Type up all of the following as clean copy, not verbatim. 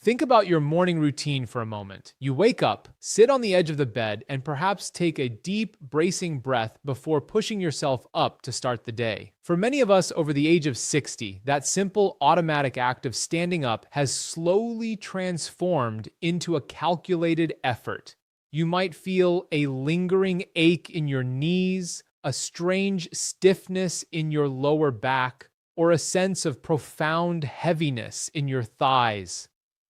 Think about your morning routine for a moment. You wake up, sit on the edge of the bed, and perhaps take a deep, bracing breath before pushing yourself up to start the day. For many of us over the age of 60, that simple automatic act of standing up has slowly transformed into a calculated effort. You might feel a lingering ache in your knees, a strange stiffness in your lower back, or a sense of profound heaviness in your thighs.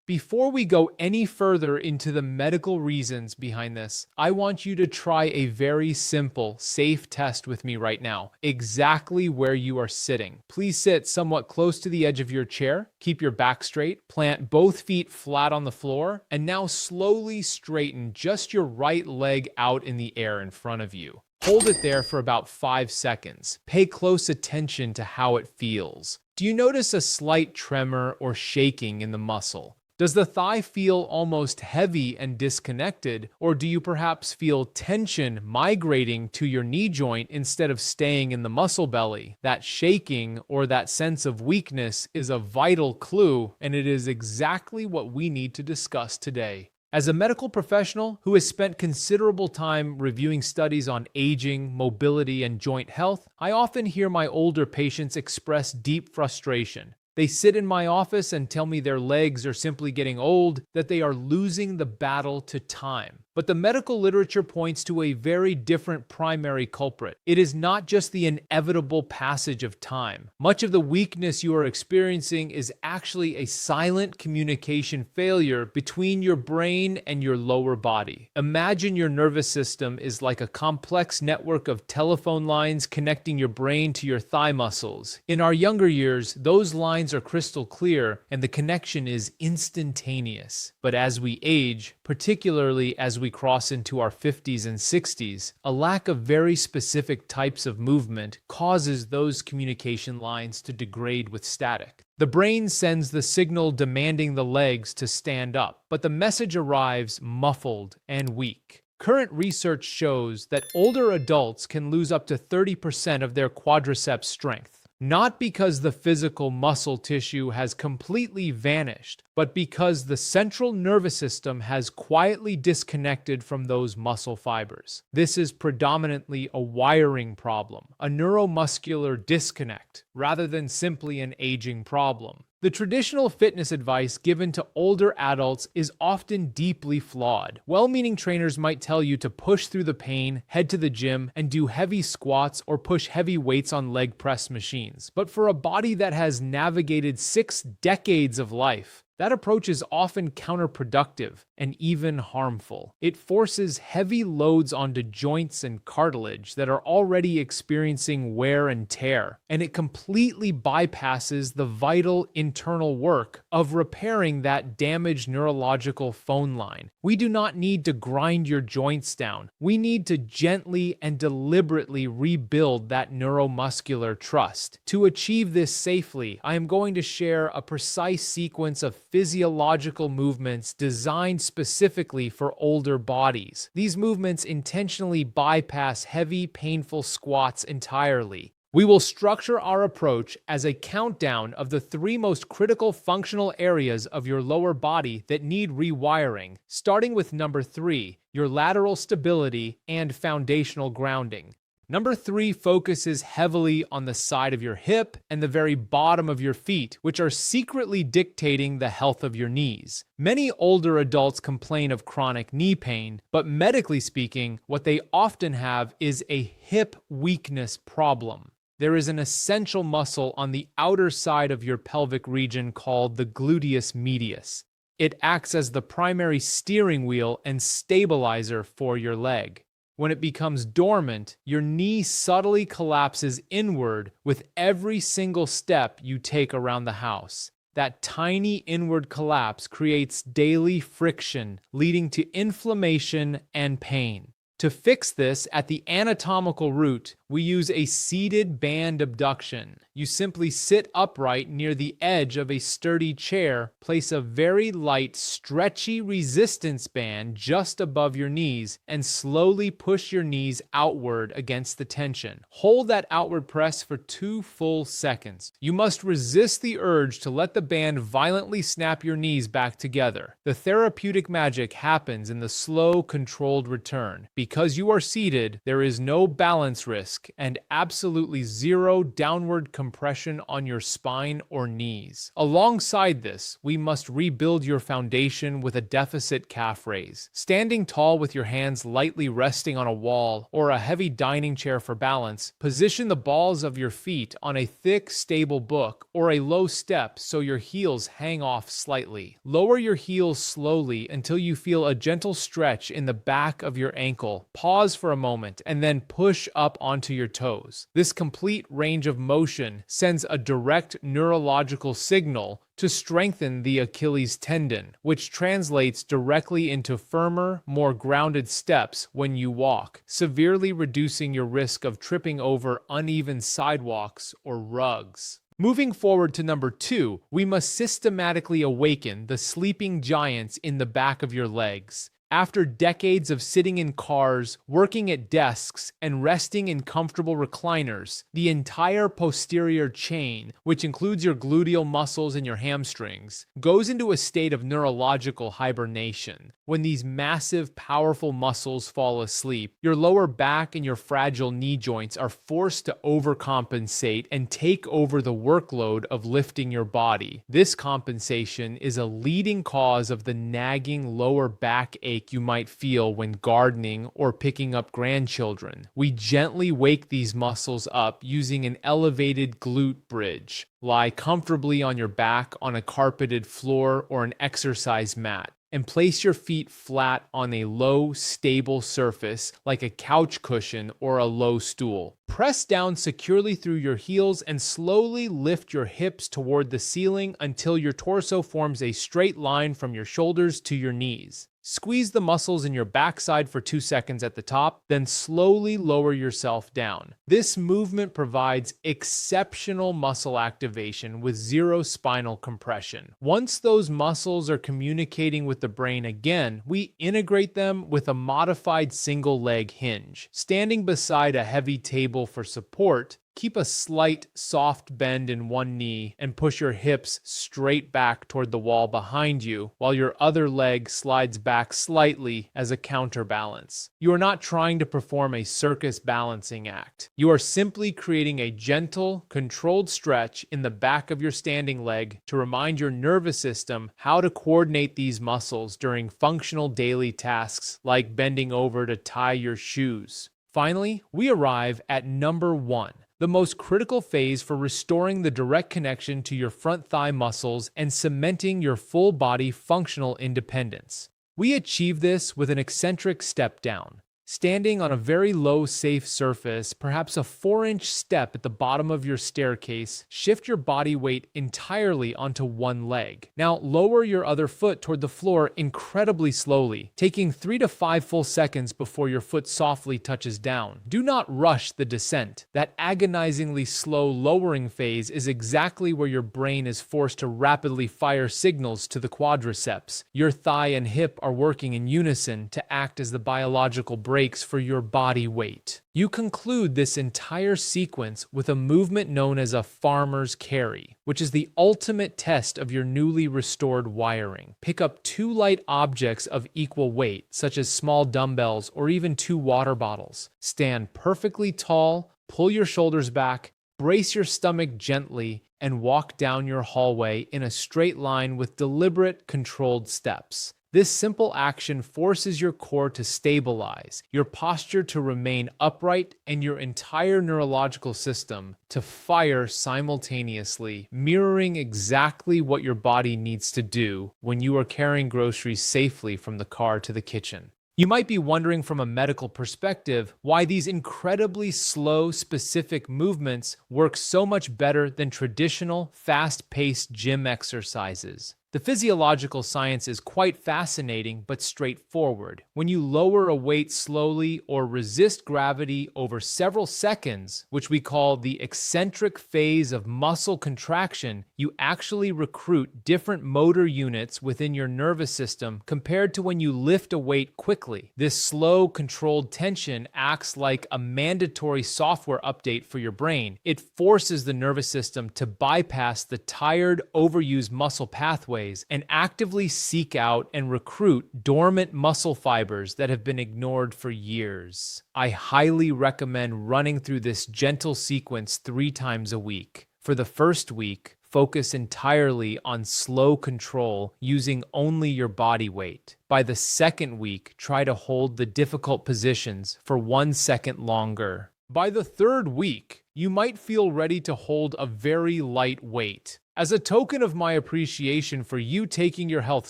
Before we go any further into the medical reasons behind this, I want you to try a very simple, safe test with me right now, exactly where you are sitting. Please sit somewhat close to the edge of your chair, keep your back straight, plant both feet flat on the floor, and now slowly straighten just your right leg out in the air in front of you. Hold it there for about 5 seconds. Pay close attention to how it feels. Do you notice a slight tremor or shaking in the muscle? Does the thigh feel almost heavy and disconnected, or do you perhaps feel tension migrating to your knee joint instead of staying in the muscle belly? That shaking or that sense of weakness is a vital clue, and it is exactly what we need to discuss today. As a medical professional who has spent considerable time reviewing studies on aging, mobility, and joint health, I often hear my older patients express deep frustration. They sit in my office and tell me their legs are simply getting old, that they are losing the battle to time. But the medical literature points to a very different primary culprit. It is not just the inevitable passage of time. Much of the weakness you are experiencing is actually a silent communication failure between your brain and your lower body. Imagine your nervous system is like a complex network of telephone lines connecting your brain to your thigh muscles. In our younger years, those lines are crystal clear and the connection is instantaneous. But as we age, particularly as we cross into our 50s and 60s, a lack of very specific types of movement causes those communication lines to degrade with static. The brain sends the signal demanding the legs to stand up, but the message arrives muffled and weak. Current research shows that older adults can lose up to 30% of their quadriceps strength. Not because the physical muscle tissue has completely vanished, but because the central nervous system has quietly disconnected from those muscle fibers. This is predominantly a wiring problem, a neuromuscular disconnect, rather than simply an aging problem. The traditional fitness advice given to older adults is often deeply flawed. Well-meaning trainers might tell you to push through the pain, head to the gym, and do heavy squats or push heavy weights on leg press machines. But for a body that has navigated 6 decades of life, that approach is often counterproductive and even harmful. It forces heavy loads onto joints and cartilage that are already experiencing wear and tear, and it completely bypasses the vital internal work of repairing that damaged neurological phone line. We do not need to grind your joints down. We need to gently and deliberately rebuild that neuromuscular trust. To achieve this safely, I am going to share a precise sequence of physiological movements designed specifically for older bodies. These movements intentionally bypass heavy, painful squats entirely. We will structure our approach as a countdown of the 3 most critical functional areas of your lower body that need rewiring, starting with number 3, your lateral stability and foundational grounding. Number 3 focuses heavily on the side of your hip and the very bottom of your feet, which are secretly dictating the health of your knees. Many older adults complain of chronic knee pain, but medically speaking, what they often have is a hip weakness problem. There is an essential muscle on the outer side of your pelvic region called the gluteus medius. It acts as the primary steering wheel and stabilizer for your leg. When it becomes dormant, your knee subtly collapses inward with every single step you take around the house. That tiny inward collapse creates daily friction, leading to inflammation and pain. To fix this at the anatomical root, We use a seated band abduction. You simply sit upright near the edge of a sturdy chair, place a very light, stretchy resistance band just above your knees, and slowly push your knees outward against the tension. Hold that outward press for 2 full seconds. You must resist the urge to let the band violently snap your knees back together. The therapeutic magic happens in the slow, controlled return. Because you are seated, there is no balance risk and absolutely zero downward compression on your spine or knees. Alongside this, we must rebuild your foundation with a deficit calf raise. Standing tall with your hands lightly resting on a wall or a heavy dining chair for balance, position the balls of your feet on a thick, stable book or a low step so your heels hang off slightly. Lower your heels slowly until you feel a gentle stretch in the back of your ankle. Pause for a moment and then push up onto your toes. This complete range of motion sends a direct neurological signal to strengthen the Achilles tendon, which translates directly into firmer, more grounded steps when you walk, severely reducing your risk of tripping over uneven sidewalks or rugs. Moving forward to number 2, we must systematically awaken the sleeping giants in the back of your legs. After decades of sitting in cars, working at desks, and resting in comfortable recliners, the entire posterior chain, which includes your gluteal muscles and your hamstrings, goes into a state of neurological hibernation. When these massive, powerful muscles fall asleep, your lower back and your fragile knee joints are forced to overcompensate and take over the workload of lifting your body. This compensation is a leading cause of the nagging lower back ache you might feel when gardening or picking up grandchildren. We gently wake these muscles up using an elevated glute bridge. Lie comfortably on your back on a carpeted floor or an exercise mat, and place your feet flat on a low, stable surface like a couch cushion or a low stool. Press down securely through your heels and slowly lift your hips toward the ceiling until your torso forms a straight line from your shoulders to your knees. Squeeze the muscles in your backside for 2 seconds at the top, then slowly lower yourself down. This movement provides exceptional muscle activation with zero spinal compression. Once those muscles are communicating with the brain again, we integrate them with a modified single leg hinge. Standing beside a heavy table for support, keep a slight, soft bend in one knee and push your hips straight back toward the wall behind you, while your other leg slides back slightly as a counterbalance. You are not trying to perform a circus balancing act. You are simply creating a gentle, controlled stretch in the back of your standing leg to remind your nervous system how to coordinate these muscles during functional daily tasks like bending over to tie your shoes. Finally, we arrive at number 1. The most critical phase for restoring the direct connection to your front thigh muscles and cementing your full body functional independence. We achieve this with an eccentric step down. Standing on a very low, safe surface, perhaps a 4-inch step at the bottom of your staircase, shift your body weight entirely onto one leg. Now lower your other foot toward the floor incredibly slowly, taking 3 to 5 full seconds before your foot softly touches down. Do not rush the descent. That agonizingly slow lowering phase is exactly where your brain is forced to rapidly fire signals to the quadriceps. Your thigh and hip are working in unison to act as the biological brakes for your body weight. You conclude this entire sequence with a movement known as a farmer's carry, which is the ultimate test of your newly restored wiring. Pick up 2 light objects of equal weight, such as small dumbbells or even 2 water bottles. Stand perfectly tall, pull your shoulders back, brace your stomach gently, and walk down your hallway in a straight line with deliberate, controlled steps. This simple action forces your core to stabilize, your posture to remain upright, and your entire neurological system to fire simultaneously, mirroring exactly what your body needs to do when you are carrying groceries safely from the car to the kitchen. You might be wondering from a medical perspective why these incredibly slow, specific movements work so much better than traditional, fast-paced gym exercises. The physiological science is quite fascinating but straightforward. When you lower a weight slowly or resist gravity over several seconds, which we call the eccentric phase of muscle contraction, you actually recruit different motor units within your nervous system compared to when you lift a weight quickly. This slow, controlled tension acts like a mandatory software update for your brain. It forces the nervous system to bypass the tired, overused muscle pathways and actively seek out and recruit dormant muscle fibers that have been ignored for years. I highly recommend running through this gentle sequence 3 times a week. For the first week, focus entirely on slow control using only your body weight. By the second week, try to hold the difficult positions for 1 second longer. By the third week, you might feel ready to hold a very light weight. As a token of my appreciation for you taking your health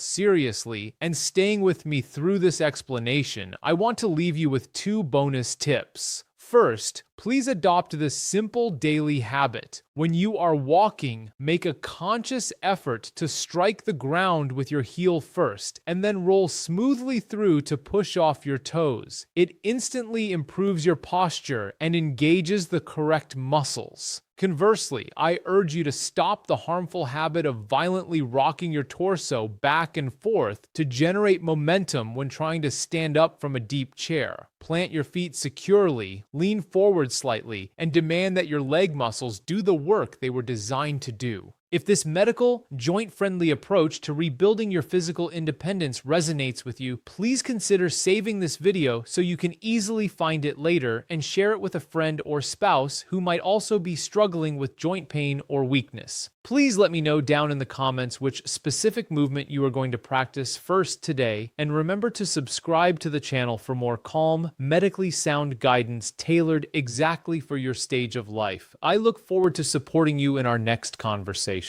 seriously and staying with me through this explanation, I want to leave you with 2 bonus tips. First, please adopt this simple daily habit. When you are walking, make a conscious effort to strike the ground with your heel first, and then roll smoothly through to push off your toes. It instantly improves your posture and engages the correct muscles. Conversely, I urge you to stop the harmful habit of violently rocking your torso back and forth to generate momentum when trying to stand up from a deep chair. Plant your feet securely, lean forward slightly, and demand that your leg muscles do the work they were designed to do. If this medical, joint-friendly approach to rebuilding your physical independence resonates with you, please consider saving this video so you can easily find it later and share it with a friend or spouse who might also be struggling with joint pain or weakness. Please let me know down in the comments which specific movement you are going to practice first today, and remember to subscribe to the channel for more calm, medically sound guidance tailored exactly for your stage of life. I look forward to supporting you in our next conversation.